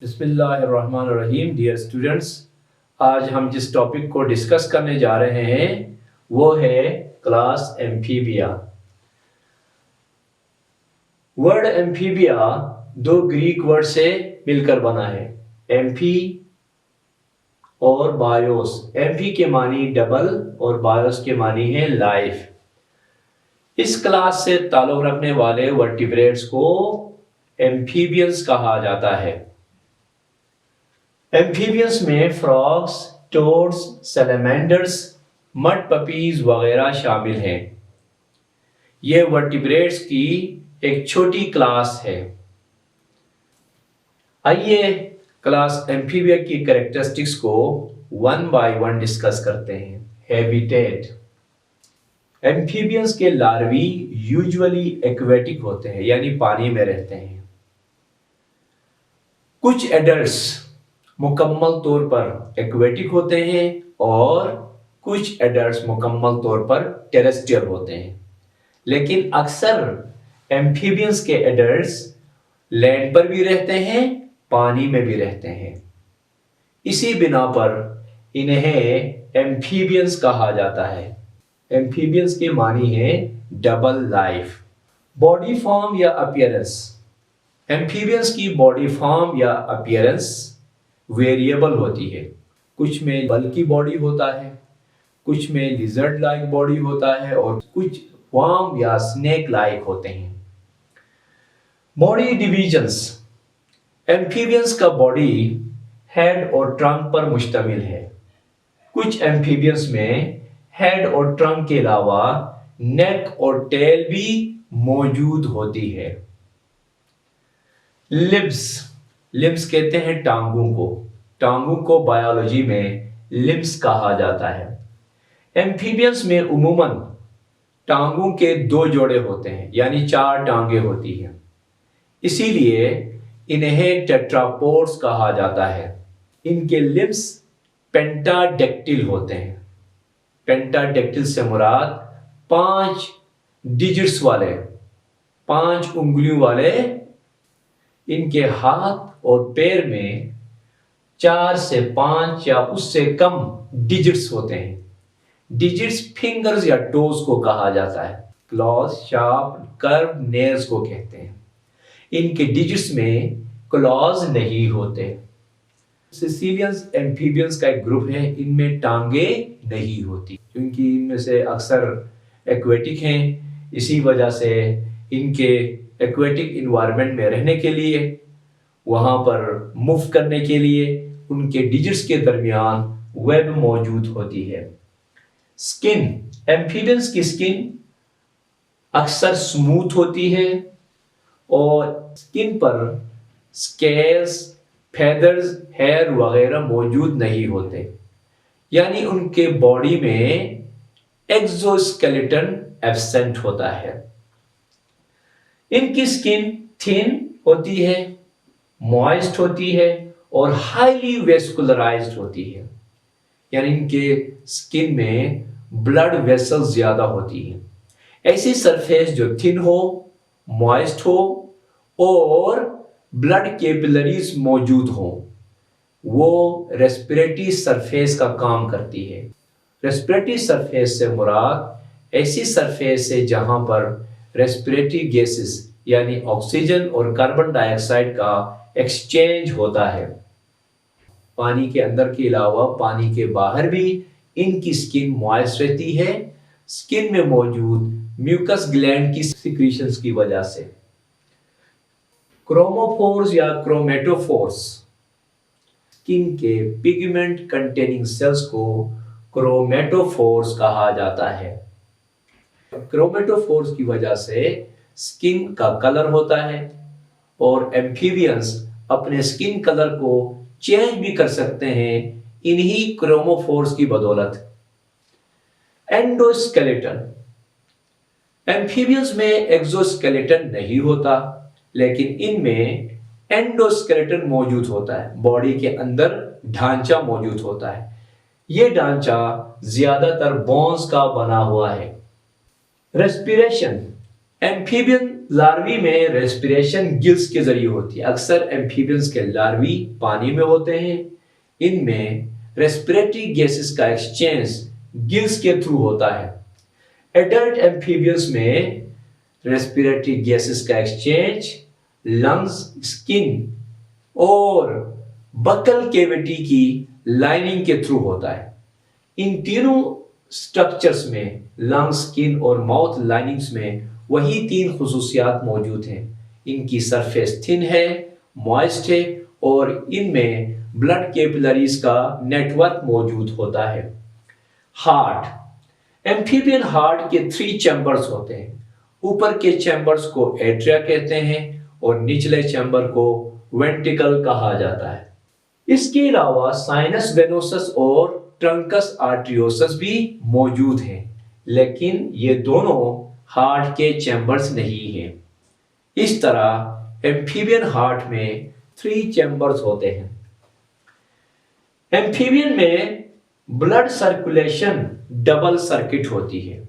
बिस्मिल्लाहिर्रहमानिर्रहीम। Dear students, आज हम जिस टॉपिक को डिस्कस करने जा रहे हैं वो है क्लास एम्फीबिया। वर्ड एम्फीबिया दो ग्रीक वर्ड से मिलकर बना है, एम्फी और बायोस। एम्फी के मानी डबल और बायोस के मानी है लाइफ। इस क्लास से ताल्लुक रखने वाले वर्टिब्रेट्स को एम्फीबियंस कहा जाता है। एम्फीबियंस में frogs, toads, salamanders, mud puppies वगैरह शामिल हैं। ये वर्टिब्रेट्स की एक छोटी क्लास है। आइए क्लास एम्फीबिया की कैरेक्टरिस्टिक्स को वन बाय वन डिस्कस करते हैं। हैबिटेट। एम्फीबियंस के लार्वी यूजुअली एक्वेटिक होते हैं, यानी पानी में रहते हैं। कुछ एडल्ट्स मुकम्मल तौर पर एक्वेटिक होते हैं और कुछ एडल्ट्स मुकम्मल तौर पर टेरेस्ट्रियल होते हैं। लेकिन अक्सर एम्फीबियंस के एडल्ट्स लैंड पर भी रहते हैं, पानी में भी रहते हैं। इसी बिना पर इन्हें एम्फीबियंस कहा जाता है। एम्फीबियंस के मानी है डबल लाइफ। बॉडी फॉर्म या अपीयरेंस। एम्फीबियंस की बॉडी फॉर्म या अपीयरेंस वेरिएबल होती है। कुछ में बल्की बॉडी होता है, कुछ में लिजर्ड लाइक बॉडी होता है और कुछ वर्म या स्नेक लाइक होते हैं। Body divisions. एम्फीबियंस का बॉडी हेड और ट्रंक पर मुश्तमिल है। कुछ एम्फीबियंस में हेड और ट्रंक के अलावा नेक और टेल भी मौजूद होती है। लिब्स। लिम्स कहते हैं टांगों को। टांगों को बायोलॉजी में लिम्स कहा जाता है। एम्फीबियंस में उमूमन टांगों के दो जोड़े होते हैं, यानी 4 टांगे होती हैं। इसीलिए इन्हें टेट्रापोड्स कहा जाता है। इनके लिम्स पेंटाडेक्टिल होते हैं। पेंटाडेक्टिल से मुराद 5 डिजिट्स वाले, 5 उंगलियों वाले। इनके हाथ और पैर में 4 से 5 या उससे कम डिजिट्स होते हैं। डिजिट्स फिंगर्स या टोज को कहा जाता है। क्लॉज, शार्प, कर्व नेल्स को कहते हैं। इनके डिजिट्स में क्लॉज नहीं होते। सिसिलियंस एम्फीबियंस का एक ग्रुप है, इनमें टांगे नहीं होती क्योंकि इनमें से अक्सर एक्वेटिक हैं। इसी वजह से इनके एक्वेटिक इन्वायरमेंट में रहने के लिए, वहां पर मूव करने के लिए उनके डिजिट्स के दरमियान वेब मौजूद होती है। स्किन। एम्फीबियंस की स्किन अक्सर स्मूथ होती है और स्किन पर स्केल्स, फेदर्स, हेयर वगैरह मौजूद नहीं होते, यानी उनके बॉडी में एक्सोस्केलेटन एब्सेंट होता है। इनकी स्किन थिन होती है, मॉइस्ट होती है और हाईली वेस्कुलराइज्ड होती है, यानी इनके स्किन में ब्लड वेसल्स ज्यादा होती है। ऐसी सरफेस जो थिन हो, मॉइस्ट हो और ब्लड कैपिलरीज मौजूद हो, वो रेस्पिरेटरी सरफेस का काम करती है। रेस्पिरेटरी सरफेस से मुराद ऐसी सरफेस है जहां पर रेस्पिरेटरी गैसेस यानी ऑक्सीजन और कार्बन डाइऑक्साइड का एक्सचेंज होता है। पानी के अंदर के अलावा पानी के बाहर भी इनकी स्किन मॉइस्ट रहती है, स्किन में मौजूद म्यूकस ग्लैंड की सिक्रीशंस की वजह से। क्रोमोफोर्स या क्रोमेटोफोर्स। स्किन के पिगमेंट कंटेनिंग सेल्स को क्रोमेटोफोर्स कहा जाता है। क्रोमेटोफोर्स की वजह से स्किन का कलर होता है और एम्फीबियंस अपने स्किन कलर को चेंज भी कर सकते हैं इन्हीं क्रोमोफोर्स की बदौलत। एंडोस्केलेटन। एम्फीबियंस में एक्सोस्केलेटन नहीं होता, लेकिन इनमें एंडोस्केलेटन मौजूद होता है। बॉडी के अंदर ढांचा मौजूद होता है। यह ढांचा ज्यादातर बोन्स का बना हुआ है। रेस्पिरेशन, एम्फीबियन लार्वी में रेस्पिरेशन गिल्स के जरिए होती है। अक्सर एम्फीबियंस के लार्वी पानी में होते हैं। इनमें रेस्पिरेटरी गैसेस का एक्सचेंज गिल्स के थ्रू होता है। एडल्ट एम्फीबियंस में रेस्पिरेटरी गैसेस का एक्सचेंज लंग्स, स्किन और बकल केविटी की लाइनिंग के थ्रू होता है। इन तीनों स्ट्रक्चर्स में, लंग, स्किन और माउथ लाइनिंग्स में वही तीन खुसूसियात मौजूद हैं। इनकी सरफेस थिन है, मॉइस्ट है और इनमें ब्लड कैपिलरीज का नेटवर्क मौजूद होता है। हार्ट, एम्फीबियन हार्ट के 3 चैम्बर्स होते हैं। ऊपर के चैम्बर्स को एट्रिया कहते हैं और निचले चैम्बर को वेंट्रिकल कहा जाता है। इसके अलावा साइनस वेनोसस और ट्रंकस आर्टरियोसस भी मौजूद हैं, लेकिन ये दोनों हार्ट के चैम्बर्स नहीं हैं। इस तरह एम्फीबियन हार्ट में 3 चैम्बर्स होते हैं। एम्फीबियन में ब्लड सर्कुलेशन डबल सर्किट होती है,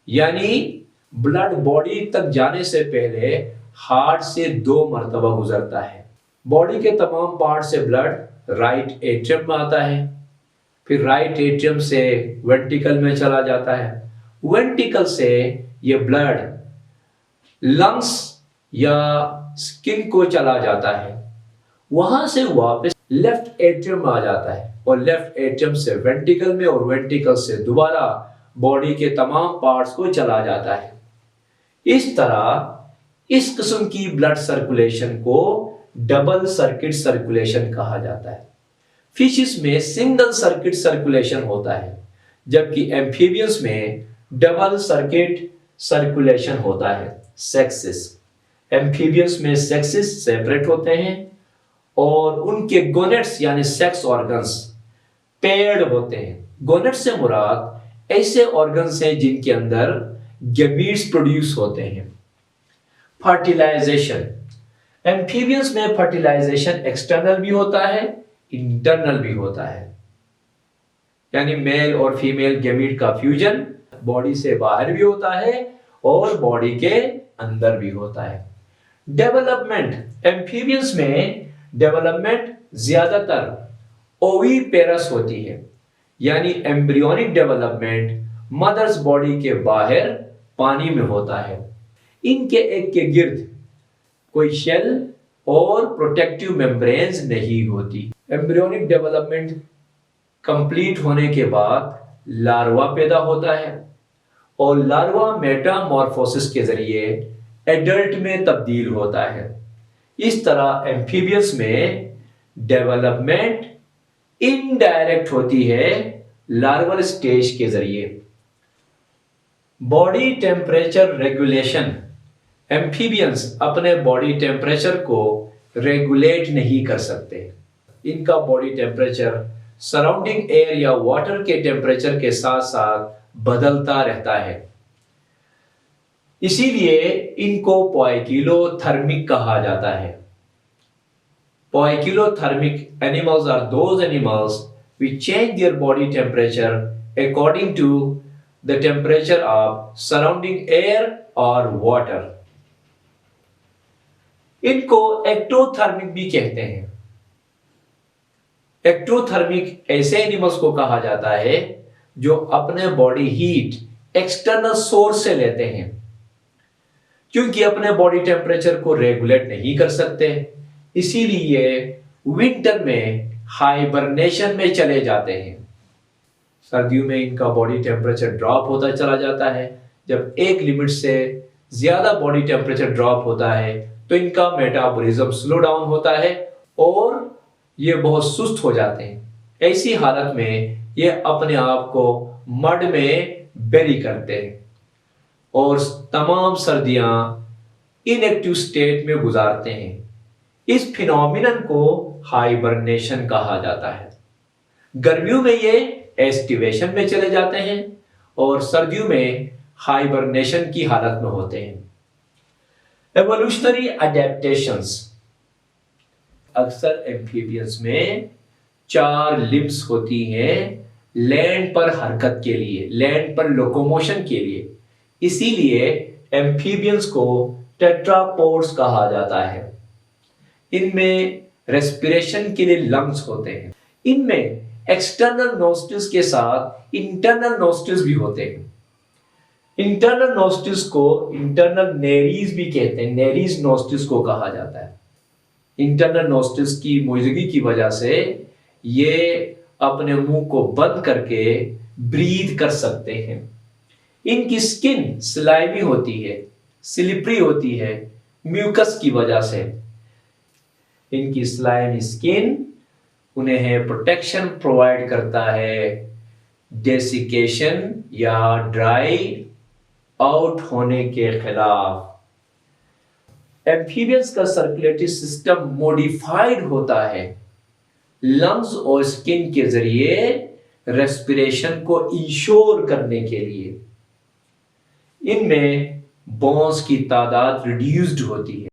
यानी ब्लड बॉडी तक जाने से पहले हार्ट से 2 मर्तबा गुजरता है। बॉडी के तमाम पार्ट से ब्लड राइट एट्रियम में आता है, फिर राइट एट्रियम से वेंट्रिकल में चला जाता है। वेंट्रिकल से ये ब्लड लंग्स या स्किन को चला जाता है, वहां से वापस लेफ्ट एट्रियम में आ जाता है और लेफ्ट एट्रियम से वेंट्रिकल में और वेंट्रिकल से दोबारा बॉडी के तमाम पार्ट्स को चला जाता है। इस तरह इस किस्म की ब्लड सर्कुलेशन को डबल सर्किट सर्कुलेशन कहा जाता है। फिशेस में सिंगल सर्किट सर्कुलेशन होता है, जबकि एम्फीबियंस में डबल सर्किट सर्कुलेशन होता है। सेक्सेस, एम्फीबियंस में सेक्सेस सेपरेट होते हैं और उनके गोनेट्स यानी सेक्स ऑर्गन्स पेयर्ड होते हैं। गोनेट्स से मुराद ऐसे ऑर्गन्स हैं जिनके अंदर गैमीट्स प्रोड्यूस होते हैं। फर्टिलाइजेशन, एम्फीबियंस में फर्टिलाइजेशन एक्सटर्नल भी होता है, इंटरनल भी होता है, यानी मेल और फीमेल गैमीट का फ्यूजन बॉडी से बाहर भी होता है और बॉडी के अंदर भी होता है। डेवलपमेंट, एम्फीबियंस में डेवलपमेंट ज्यादातर ओवीपेरस होती है, यानी एम्ब्रियोनिक डेवलपमेंट मदर्स बॉडी के बाहर पानी में होता है। इनके एग के गिर्द कोई शेल और प्रोटेक्टिव मेम्ब्रेन्स नहीं होती। एम्ब्रियोनिक डेवलपमेंट कंप्लीट होने के बाद लार्वा पैदा होता है और लार्वा मेटामॉर्फोसिस के जरिए एडल्ट में तब्दील होता है। इस तरह एम्फीबियंस में डेवलपमेंट इनडायरेक्ट होती है लार्वल स्टेज के जरिए। बॉडी टेम्परेचर रेगुलेशन, एम्फीबियंस अपने बॉडी टेम्परेचर को रेगुलेट नहीं कर सकते। इनका बॉडी टेम्परेचर सराउंडिंग एयर या वाटर के टेम्परेचर के साथ साथ बदलता रहता है, इसीलिए इनको पोइकिलोथर्मिक कहा जाता है। Poikilothermic animals are those animals which change their body temperature according to the temperature of surrounding air or water. इनको एक्टोथर्मिक भी कहते हैं। एक्टोथर्मिक ऐसे एनिमल्स को कहा जाता है जो अपने बॉडी हीट एक्सटर्नल सोर्स से लेते हैं, क्योंकि अपने बॉडी टेम्परेचर को रेगुलेट नहीं कर सकते, इसीलिए विंटर में हाइबरनेशन में चले जाते हैं। सर्दियों में इनका बॉडी टेम्परेचर ड्रॉप होता चला जाता है। जब एक लिमिट से ज्यादा बॉडी टेम्परेचर ड्रॉप होता है तो इनका मेटाबॉलिज्म स्लो डाउन होता है और ये बहुत सुस्त हो जाते हैं। ऐसी हालत में ये अपने आप को मड में बेरी करते हैं और तमाम सर्दियां इनएक्टिव स्टेट में गुजारते हैं। इस फिनोमिनन को हाइबरनेशन कहा जाता है। गर्मियों में ये एस्टिवेशन में चले जाते हैं और सर्दियों में हाइबरनेशन की हालत में होते हैं। एवोल्यूशनरी अडेप्टेशंस, अक्सर एम्फीबियंस में 4 लिम्स होती हैं लैंड पर हरकत के लिए, लैंड पर लोकोमोशन के लिए। इसीलिए एम्फीबियंस को टेट्रापोड्स कहा जाता है। इनमें रेस्पिरेशन के लिए लंग्स होते हैं। इनमें एक्सटर्नल नोस्ट्रिल्स के साथ इंटरनल नोस्ट्रिल्स भी होते हैं। इंटरनल नोस्ट्रिल्स को इंटरनल नेरीज भी कहते हैं, नेरीज नोस्ट्रिल्स को कहा जाता है। इंटरनल नोस्ट्रिल्स की मौजूदगी की वजह से ये अपने मुंह को बंद करके ब्रीथ कर सकते हैं। इनकी स्किन स्लाइमी होती है, स्लिपरी होती है म्यूकस की वजह से। इनकी स्लाइमी स्किन उन्हें प्रोटेक्शन प्रोवाइड करता है डेसिकेशन या ड्राई आउट होने के खिलाफ। एम्फीबियंस का सर्कुलेटरी सिस्टम मॉडिफाइड होता है लंग्स और स्किन के जरिए रेस्पिरेशन को इंश्योर करने के लिए। इनमें बोन्स की तादाद रिड्यूस्ड होती है।